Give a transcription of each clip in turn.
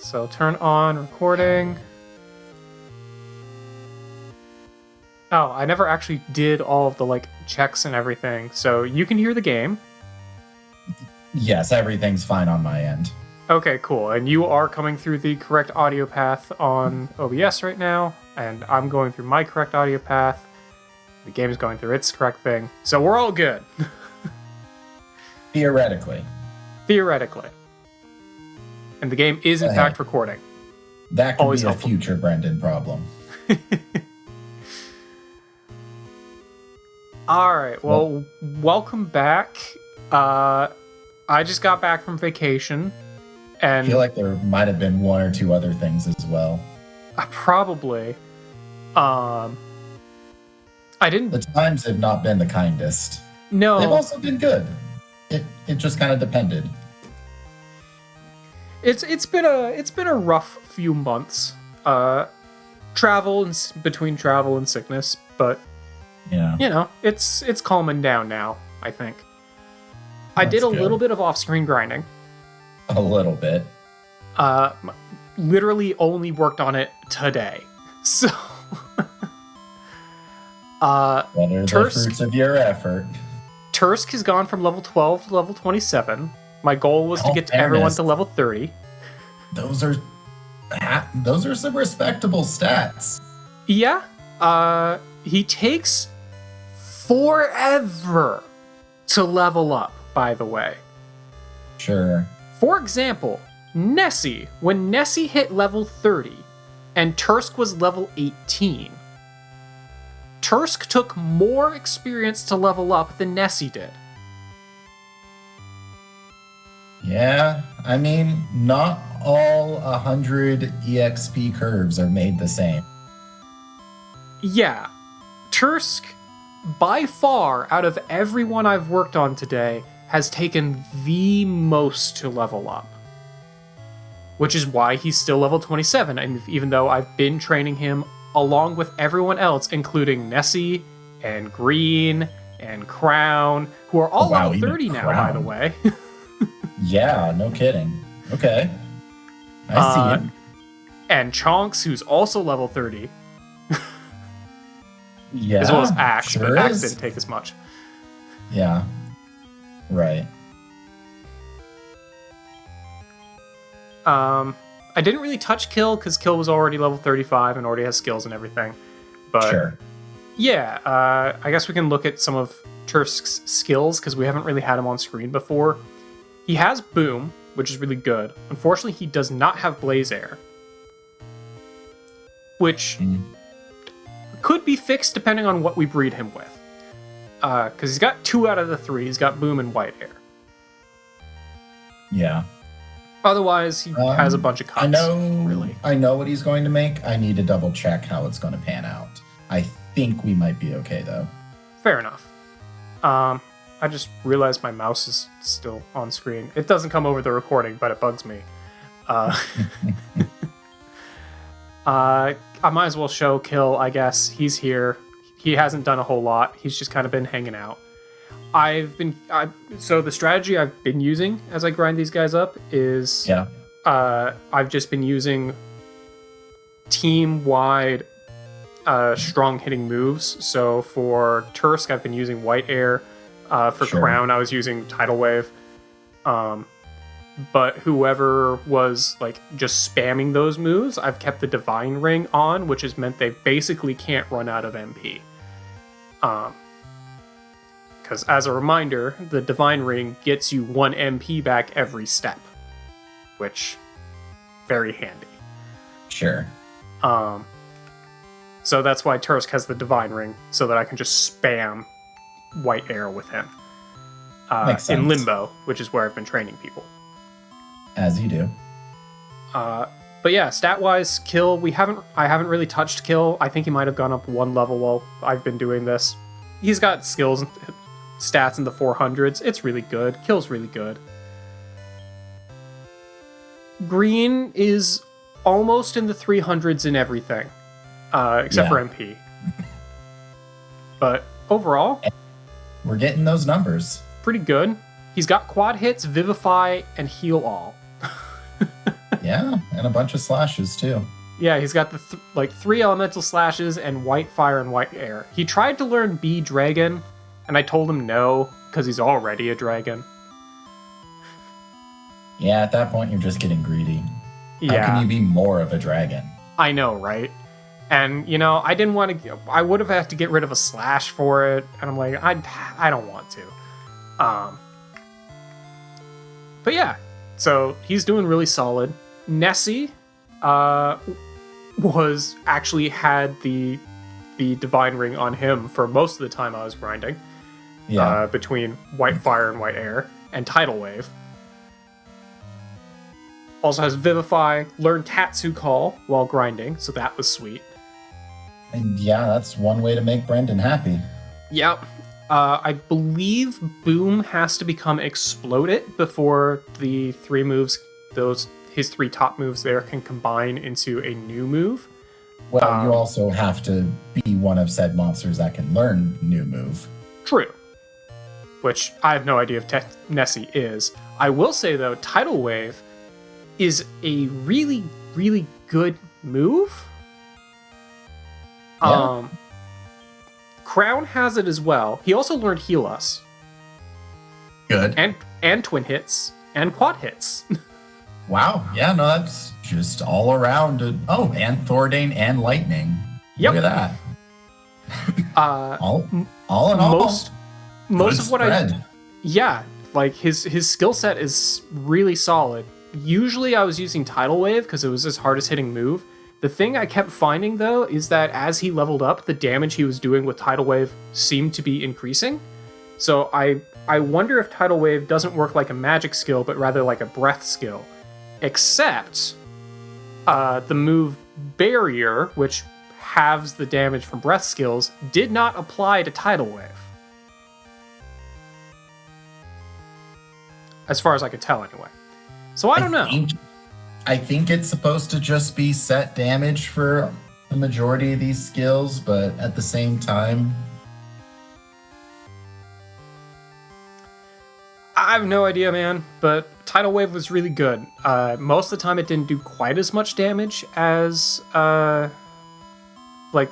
So turn on recording. Oh, I never actually did all of the checks and everything. So you can hear the game. Yes, everything's fine on my end. Okay, cool. And you are coming through the correct audio path on OBS right now, and I'm going through my correct audio path. The game is going through its correct thing. So we're all good. Theoretically. And the game is in fact recording. That could be a future Brendan problem. Alright, well, welcome back. I just got back from vacation. And I feel like there might have been one or two other things as well. Probably. I didn't... The times have not been the kindest. No. They've also been good. It just kind of depended. It's been a rough few months. Between travel and sickness, but yeah. It's calming down now, I think. I did a little bit of off-screen grinding. A little bit. Literally only worked on it today. So what are the fruits of your effort? Tursk has gone from level 12 to level 27. My goal was to get everyone to level 30. Those are some respectable stats. Yeah. He takes forever to level up, by the way. Sure. For example, Nessie. When Nessie hit level 30 and Tursk was level 18, Tursk took more experience to level up than Nessie did. Yeah, I mean, not all 100 EXP curves are made the same. Yeah, Tursk, by far, out of everyone I've worked on today, has taken the most to level up. Which is why he's still level 27, and even though I've been training him along with everyone else, including Nessie, and Green, and Crown, who are all level 30 now, by the way. Yeah, no kidding. Okay. I see it. And Chonks, who's also level 30. Yeah. As well as Axe, sure but Axe didn't take as much. Yeah. Right. I didn't really touch Kill, because Kill was already level 35 and already has skills and everything. But sure. Yeah, I guess we can look at some of Tursk's skills, because we haven't really had him on screen before. He has Boom, which is really good. Unfortunately, he does not have Blaze Air. Which could be fixed depending on what we breed him with. Because he's got 2 out of the 3. He's got Boom and White Air. Yeah. Otherwise, he has a bunch of cuts. I know what he's going to make. I need to double check how it's going to pan out. I think we might be okay, though. Fair enough. I just realized my mouse is still on screen. It doesn't come over the recording, but it bugs me. I might as well show Kill, I guess. He's here. He hasn't done a whole lot. He's just kind of been hanging out. So the strategy I've been using as I grind these guys up is I've just been using team-wide strong hitting moves. So for Tursk, I've been using White Air. For Crown, I was using Tidal Wave. But whoever was just spamming those moves, I've kept the Divine Ring on, which has meant they basically can't run out of MP. Because as a reminder, the Divine Ring gets you 1 MP back every step, which very handy. Sure. So that's why Tursk has the Divine Ring, so that I can just spam White Air with him. In Limbo, which is where I've been training people. As you do. But yeah, stat-wise, Kill, I haven't really touched Kill. I think he might have gone up 1 level while I've been doing this. He's got skills and stats in the 400s. It's really good. Kill's really good. Green is almost in the 300s in everything, except for MP. But overall, we're getting those numbers. Pretty good. He's got quad hits, Vivify, and Heal All. Yeah, and a bunch of slashes too. Yeah, he's got the 3 elemental slashes and white fire and white air. He tried to learn Bee Dragon, and I told him no, because he's already a dragon. Yeah, at that point, you're just getting greedy. Yeah. How can you be more of a dragon? I know, right? And, you know, I didn't want to... I would have had to get rid of a slash for it, and I'm like, I don't want to. But yeah, so he's doing really solid. Nessie was actually had the Divine Ring on him for most of the time I was grinding. Yeah. Between White Fire and White Air, and Tidal Wave. Also has Vivify, learned Tatsu Call while grinding, so that was sweet. And yeah, that's one way to make Brendan happy. Yep. I believe Boom has to become Exploded before the 3 moves, his 3 top moves there, can combine into a new move. Well, you also have to be one of said monsters that can learn new move. True. Which I have no idea if Nessie is. I will say, though, Tidal Wave is a really, really good move. Yeah. Crown has it as well. He also learned Heal Us. Good. And twin hits and quad hits. Wow. Yeah, no, that's just all around. And Thordane and Lightning. Yep. Look at that. All in all. Most of what spread. like his skill set is really solid. Usually I was using Tidal Wave because it was his hardest hitting move. The thing I kept finding, though, is that as he leveled up, the damage he was doing with Tidal Wave seemed to be increasing. So I wonder if Tidal Wave doesn't work like a magic skill, but rather like a breath skill. Except the move Barrier, which halves the damage from breath skills, did not apply to Tidal Wave. As far as I could tell, anyway. So I don't know. I think it's supposed to just be set damage for the majority of these skills, but at the same time... I have no idea, man, but Tidal Wave was really good. Most of the time it didn't do quite as much damage as like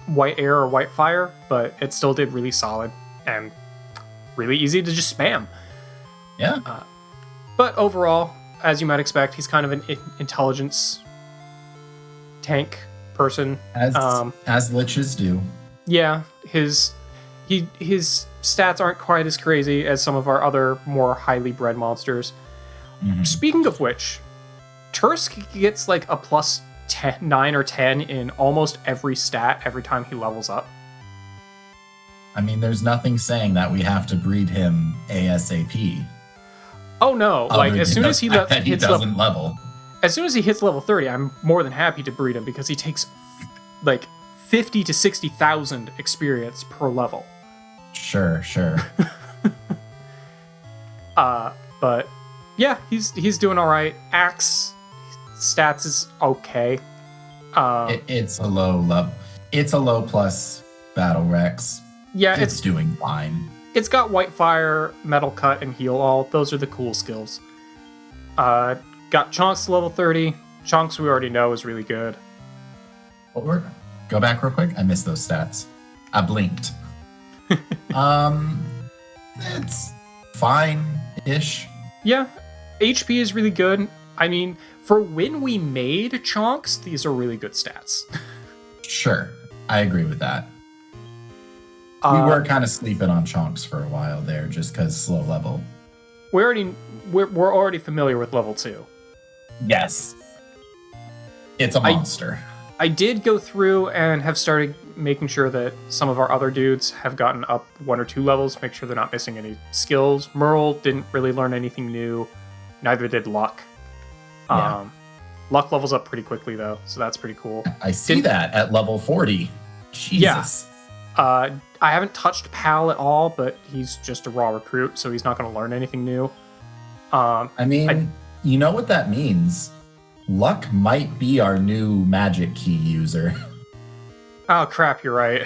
White Air or White Fire, but it still did really solid and really easy to just spam. Yeah. But overall, as you might expect, he's kind of an intelligence tank person. As liches do. Yeah, his stats aren't quite as crazy as some of our other more highly bred monsters. Mm-hmm. Speaking of which, Tursk gets like a plus 9 or 10 in almost every stat every time he levels up. I mean, there's nothing saying that we have to breed him ASAP. Oh no! Like as soon as he hits level, as soon as he hits level 30, I'm more than happy to breed him because he takes like 50 to 60,000 experience per level. Sure. But yeah, he's doing all right. Axe stats is okay. It's a low plus battle Rex. Yeah, it's doing fine. It's got White Fire, Metal Cut, and Heal All. Those are the cool skills. Got Chonks to level 30. Chonks we already know is really good. Go back real quick. I missed those stats. I blinked. It's fine-ish. Yeah, HP is really good. I mean, for when we made Chonks, these are really good stats. Sure, I agree with that. We were kind of sleeping on Chonks for a while there, just because slow level. We're already familiar with level 2. Yes, it's a monster. I did go through and have started making sure that some of our other dudes have gotten up 1 or 2 levels, make sure they're not missing any skills. Merle didn't really learn anything new. Neither did Luck. Yeah. Luck levels up pretty quickly, though, so that's pretty cool. I see that at level 40. Jesus. Yeah. I haven't touched Pal at all, but he's just a raw recruit, so he's not going to learn anything new. You know what that means? Luck might be our new magic key user. Oh, crap, you're right.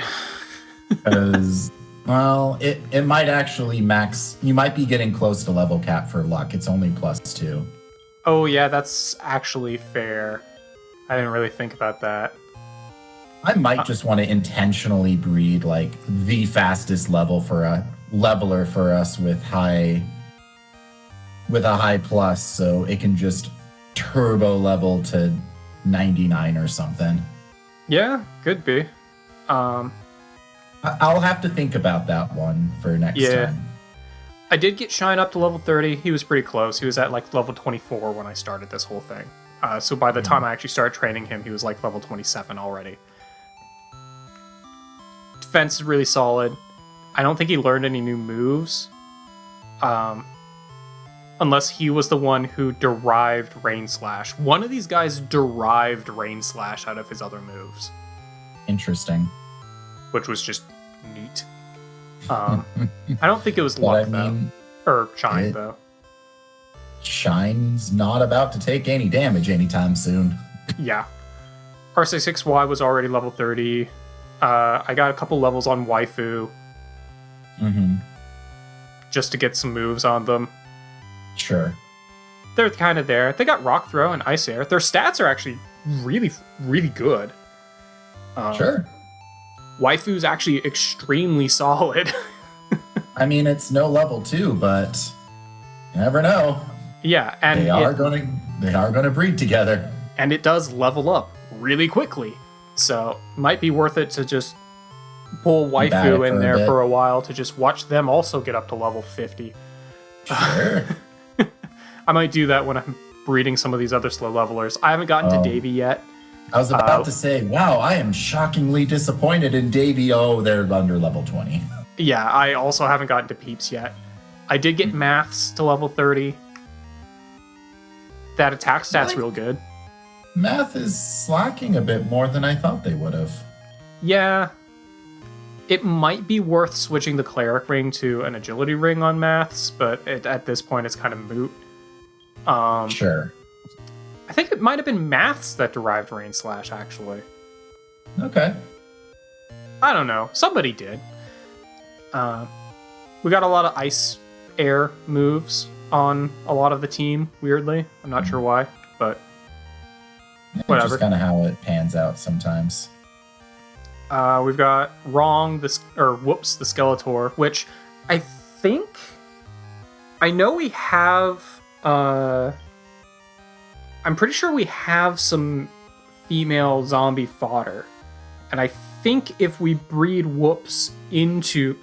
Because, well, it might actually max... You might be getting close to level cap for Luck. It's only +2. Oh, yeah, that's actually fair. I didn't really think about that. I might just want to intentionally breed like the fastest leveler for us with a high plus, so it can just turbo level to 99 or something. Yeah, could be. I'll have to think about that one for next time. I did get Shine up to level 30. He was pretty close. He was at like level 24 when I started this whole thing. So by the time I actually started training him, he was like level 27 already. Defense is really solid. I don't think he learned any new moves. Unless he was the one who derived Rain Slash. One of these guys derived Rain Slash out of his other moves. Interesting. Which was just neat. I don't think it was luck, though. Or Shine, though. Shine's not about to take any damage anytime soon. Yeah. RC6Y was already level 30. I got a couple levels on Waifu. Just to get some moves on them. Sure. They're kind of there. They got Rock Throw and Ice Air. Their stats are actually really, really good. Sure. Waifu's actually extremely solid. I mean, it's no level 2, but you never know. Yeah, and they are going to breed together. And it does level up really quickly. So, might be worth it to just pull Waifu in there for a while to just watch them also get up to level 50. Sure. I might do that when I'm breeding some of these other slow levelers. I haven't gotten to Davy yet. I was about to say, wow, I am shockingly disappointed in Davy. Oh, they're under level 20. Yeah, I also haven't gotten to Peeps yet. I did get Maths to level 30. That attack stat's real good. Math is slacking a bit more than I thought they would have. Yeah. It might be worth switching the Cleric ring to an Agility ring on Maths, but at this point it's kind of moot. Sure. I think it might have been Maths that derived Rain Slash, actually. Okay. I don't know. Somebody did. We got a lot of Ice Air moves on a lot of the team, weirdly. I'm not sure why, but whatever. It's just kind of how it pans out sometimes. We've got the Skeletor, which I think... I know we have... I'm pretty sure we have some female zombie fodder. And I think if we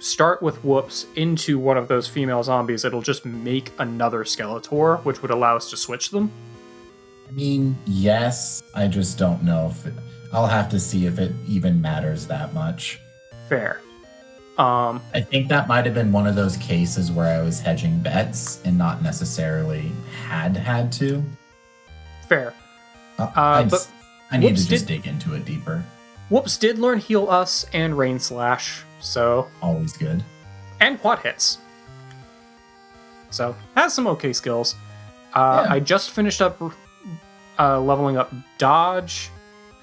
start with Whoops into one of those female zombies, it'll just make another Skeletor, which would allow us to switch them. I mean, yes, I just don't know if I'll have to see if it even matters that much. Fair. I think that might have been one of those cases where I was hedging bets and not necessarily had to. Fair. I need to just dig into it deeper. Whoops did learn Heal Us and Rain Slash, so... Always good. And Quad Hits. So, has some okay skills. Yeah. I just finished up leveling up Dodge,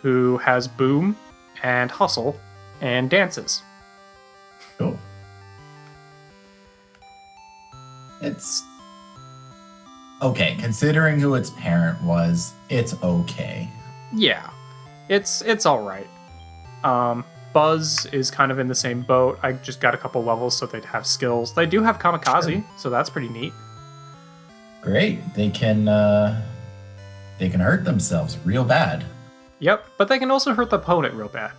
who has Boom, and Hustle, and Dances. Cool. It's... okay, considering who its parent was, it's okay. Yeah, it's alright. Buzz is kind of in the same boat. I just got a couple levels so they'd have skills. They do have Kamikaze, so that's pretty neat. Great. They can hurt themselves real bad. Yep, but they can also hurt the opponent real bad.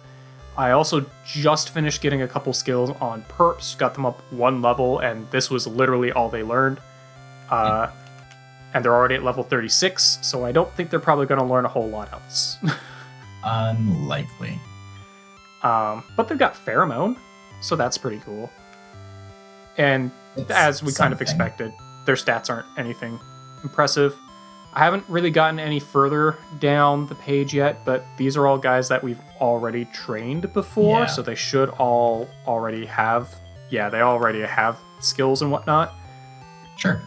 I also just finished getting a couple skills on Perps, got them up one level, and this was literally all they learned. And they're already at level 36, so I don't think they're probably going to learn a whole lot else. Unlikely. But they've got Pheromone, so that's pretty cool. And as we kind of expected, their stats aren't anything impressive. I haven't really gotten any further down the page yet, but these are all guys that we've already trained before, so they should all already have... yeah, they already have skills and whatnot. Sure.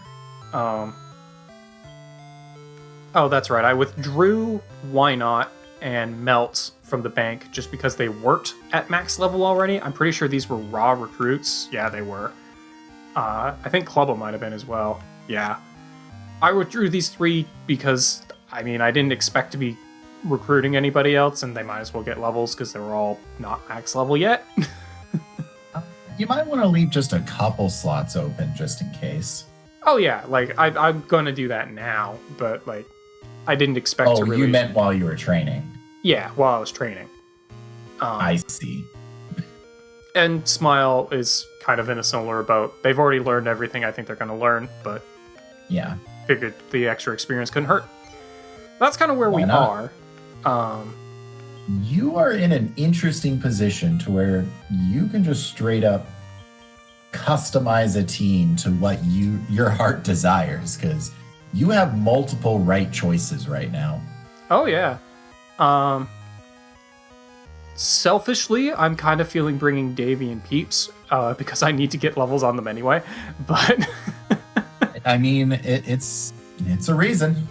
Oh, that's right. I withdrew Why Not and Melt from the bank just because they weren't at max level already. I'm pretty sure these were raw recruits. Yeah, they were. I think Clubbo might have been as well. Yeah. I withdrew these 3 because, I mean, I didn't expect to be recruiting anybody else, and they might as well get levels because they were all not max level yet. You might want to leave just a couple slots open just in case. Oh yeah, like I'm gonna do that now, but like I didn't expect to really. Oh, you meant while you were training. Yeah, while I was training. I see. And Smile is kind of in a similar boat. They've already learned everything I think they're going to learn, but yeah, figured the extra experience couldn't hurt. That's kind of where we are. You are in an interesting position to where you can just straight up customize a team to what your heart desires, because you have multiple right choices right now. Oh yeah. Selfishly, I'm kind of feeling bringing Davy and Peeps because I need to get levels on them anyway. But I mean, it's a reason.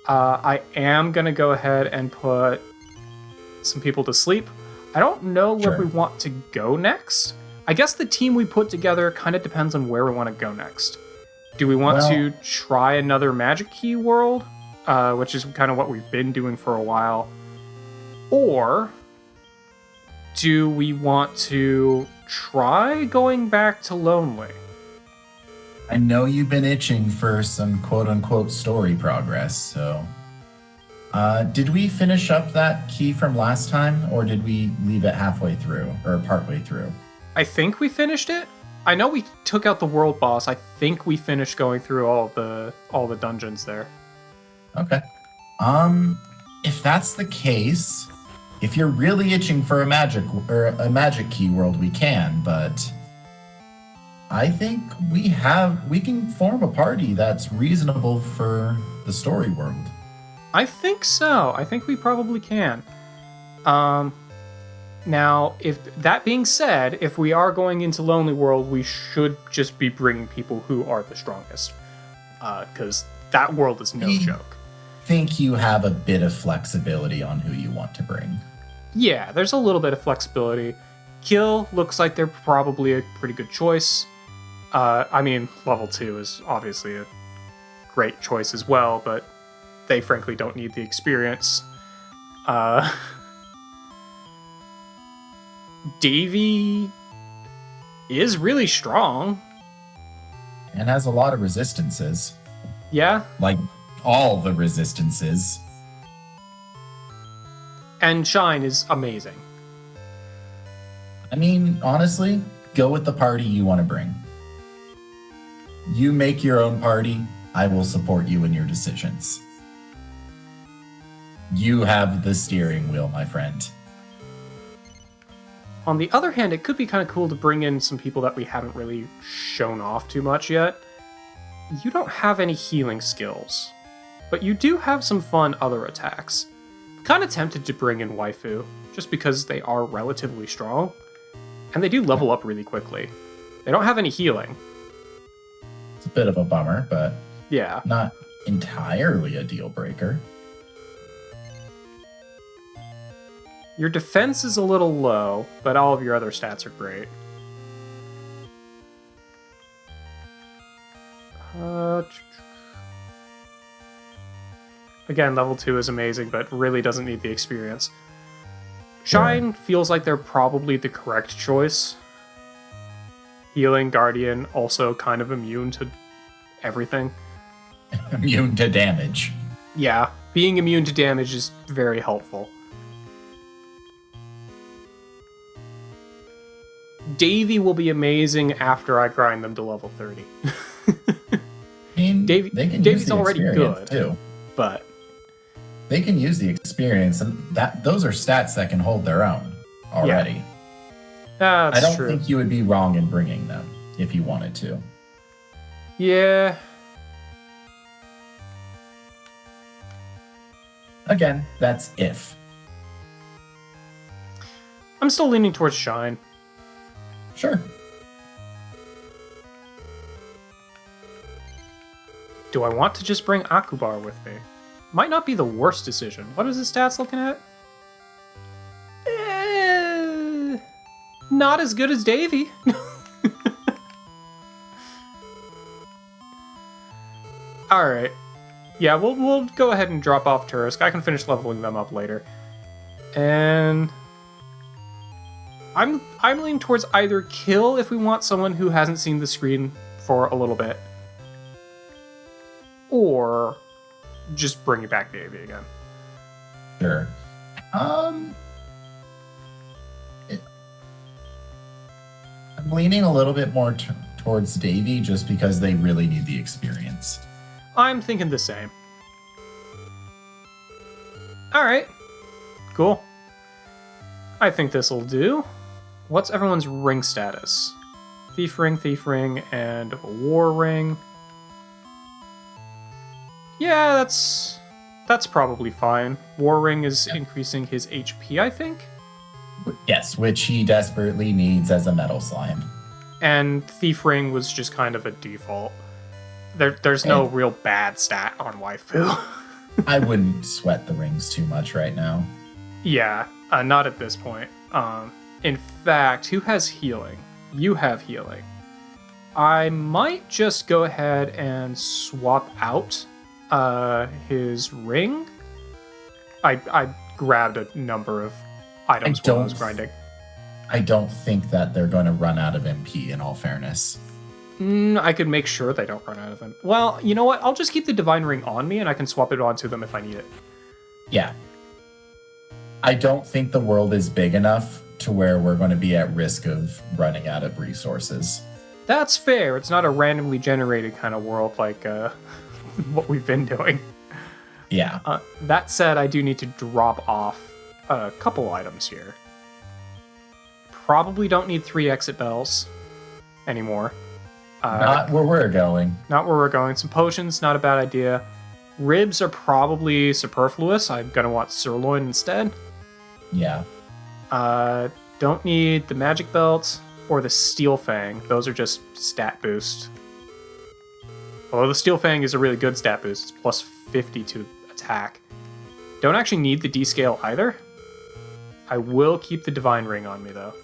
I am gonna go ahead and put some people to sleep. I don't know where we want to go next. I guess the team we put together kind of depends on where we want to go next. Do we want to try another Magic Key world, which is kind of what we've been doing for a while? Or do we want to try going back to Lonely? I know you've been itching for some quote-unquote story progress, so... did we finish up that key from last time, or did we leave it halfway through, or partway through? I think we finished it. I know we took out the world boss. I think we finished going through all the dungeons there. Okay. If that's the case, if you're really itching for a magic key world, we can, but I think we can form a party that's reasonable for the story world. I think so. I think we probably can. Now, if that being said, if we are going into Lonely World, we should just be bringing people who are the strongest, because that world is no joke. Think you have a bit of flexibility on who you want to bring. Yeah, there's a little bit of flexibility. Kill looks like they're probably a pretty good choice. I mean, level 2 is obviously a great choice as well, but they frankly don't need the experience. Davy is really strong. And has a lot of resistances. Yeah. Like, all the resistances. And Shine is amazing. I mean, honestly, go with the party you want to bring. You make your own party. I will support you in your decisions. You have the steering wheel, my friend. On the other hand, it could be kind of cool to bring in some people that we haven't really shown off too much yet. You don't have any healing skills, but you do have some fun other attacks. I'm kind of tempted to bring in Waifu, just because they are relatively strong, and they do level up really quickly. They don't have any healing. It's a bit of a bummer, but yeah, not entirely a deal breaker. Your defense is a little low, but all of your other stats are great. Again, level 2 is amazing, but really doesn't need the experience. Shine feels like they're probably the correct choice. Healing Guardian, also kind of immune to everything. Immune to damage. Yeah, being immune to damage is very helpful. Davy will be amazing after I grind them to level 30. I mean, Davy's already good, too. But they can use the experience, and those are stats that can hold their own already. Yeah. I don't think you would be wrong in bringing them if you wanted to. Yeah. Again, that's if. I'm still leaning towards Shine. Sure. Do I want to just bring Akubar with me? Might not be the worst decision. What is his stats looking at? Not as good as Davy. All right. Yeah, we'll go ahead and drop off Turisk. I can finish leveling them up later. And I'm leaning towards either kill if we want someone who hasn't seen the screen for a little bit, or just bring it back Davy again. Sure. I'm leaning a little bit more towards Davy just because they really need the experience. I'm thinking the same. All right. Cool. I think this'll do. What's everyone's ring status? Thief ring, and a war ring. Yeah, that's probably fine. War ring is increasing his HP, I think. Yes, which he desperately needs as a metal slime. And Thief ring was just kind of a default. There's no real bad stat on waifu. I wouldn't sweat the rings too much right now. Yeah, not at this point. In fact, who has healing? You have healing. I might just go ahead and swap out his ring. I grabbed a number of items while I was grinding. I don't think that they're going to run out of MP, in all fairness. I could make sure they don't run out of them. Well, you know what? I'll just keep the Divine Ring on me, and I can swap it onto them if I need it. Yeah. I don't think the world is big enough to where we're going to be at risk of running out of resources. That's fair. It's not a randomly generated kind of world like what we've been doing. Yeah. That said, I do need to drop off a couple items here. Probably don't need 3 exit bells anymore. Not where we're going. Not where we're going. Some potions, not a bad idea. Ribs are probably superfluous. I'm going to want sirloin instead. Yeah. Don't need the magic belt or the steel fang. Those are just stat boost. Although the steel fang is a really good stat boost. It's plus 50 to attack. Don't actually need the D-scale either. I will keep the divine ring on me though.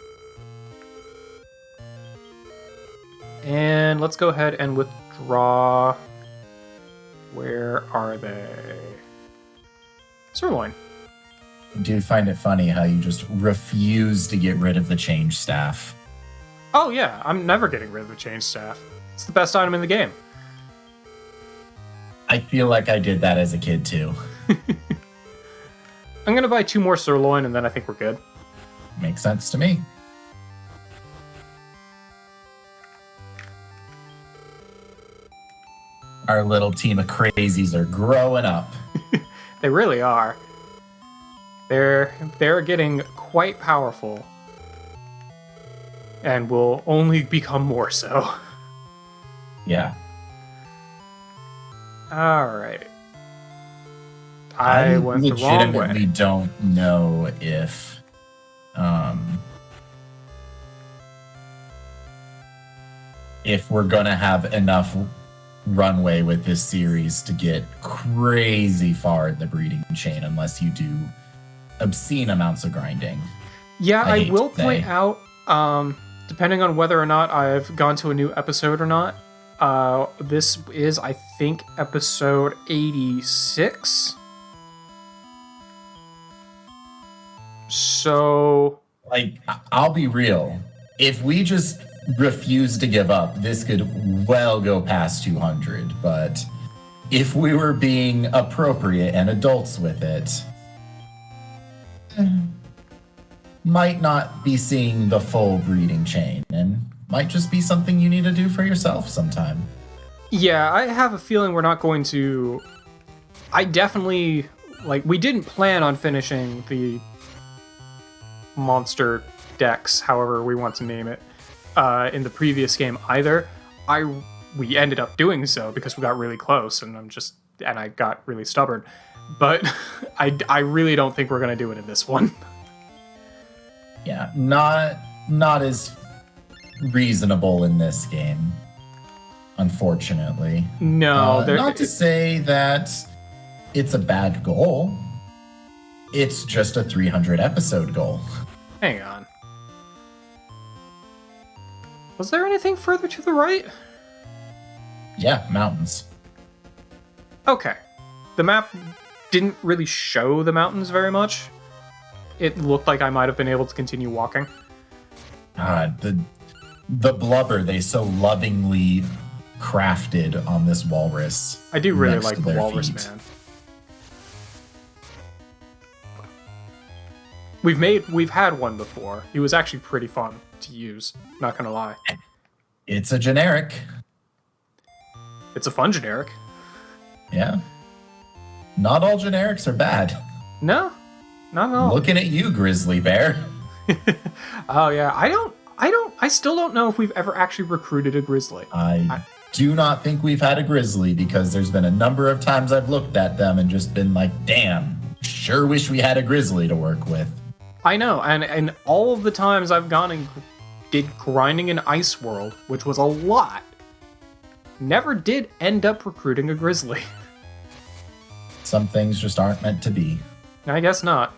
And let's go ahead and withdraw. Where are they? Sirloin. I do find it funny how you just refuse to get rid of the change staff. Oh yeah, I'm never getting rid of the change staff. It's the best item in the game. I feel like I did that as a kid too. I'm gonna buy 2 more sirloin and then I think we're good. Makes sense to me. Our little team of crazies are growing up. They really are. They're getting quite powerful. And will only become more so. Yeah. Alright. I went the wrong way. legitimately don't know if we're gonna have enough runway with this series to get crazy far in the breeding chain unless you do obscene amounts of grinding. Yeah, I will point out, depending on whether or not I've gone to a new episode or not, this is, I think, episode 86. So... Like, I'll be real. If we just refuse to give up, this could well go past 200, but if we were being appropriate and adults with it, might not be seeing the full breeding chain, and might just be something you need to do for yourself sometime. Yeah, I have a feeling we're not going to... I definitely... we didn't plan on finishing the monster decks, however we want to name it, in the previous game either. We ended up doing so because we got really close, and I got really stubborn. But I really don't think we're gonna do it in this one. Yeah, not as reasonable in this game, unfortunately. No, not to say that it's a bad goal. It's just a 300 episode goal. Hang on. Was there anything further to the right? Yeah, mountains. Okay. The map didn't really show the mountains very much. It looked like I might have been able to continue walking. The blubber they so lovingly crafted on this walrus. I do really next like to the their walrus, feet. man. We've had one before. He was actually pretty fun to use, not gonna lie. It's a generic. It's a fun generic. Yeah. Not all generics are bad. No, not at all. Looking at you, grizzly bear. Oh yeah, I still don't know if we've ever actually recruited a grizzly. I do not think we've had a grizzly because there's been a number of times I've looked at them and just been like, damn, sure wish we had a grizzly to work with. I know, and all of the times I've gone and did grinding in Ice World, which was a lot, never did end up recruiting a grizzly. Some things just aren't meant to be. I guess not.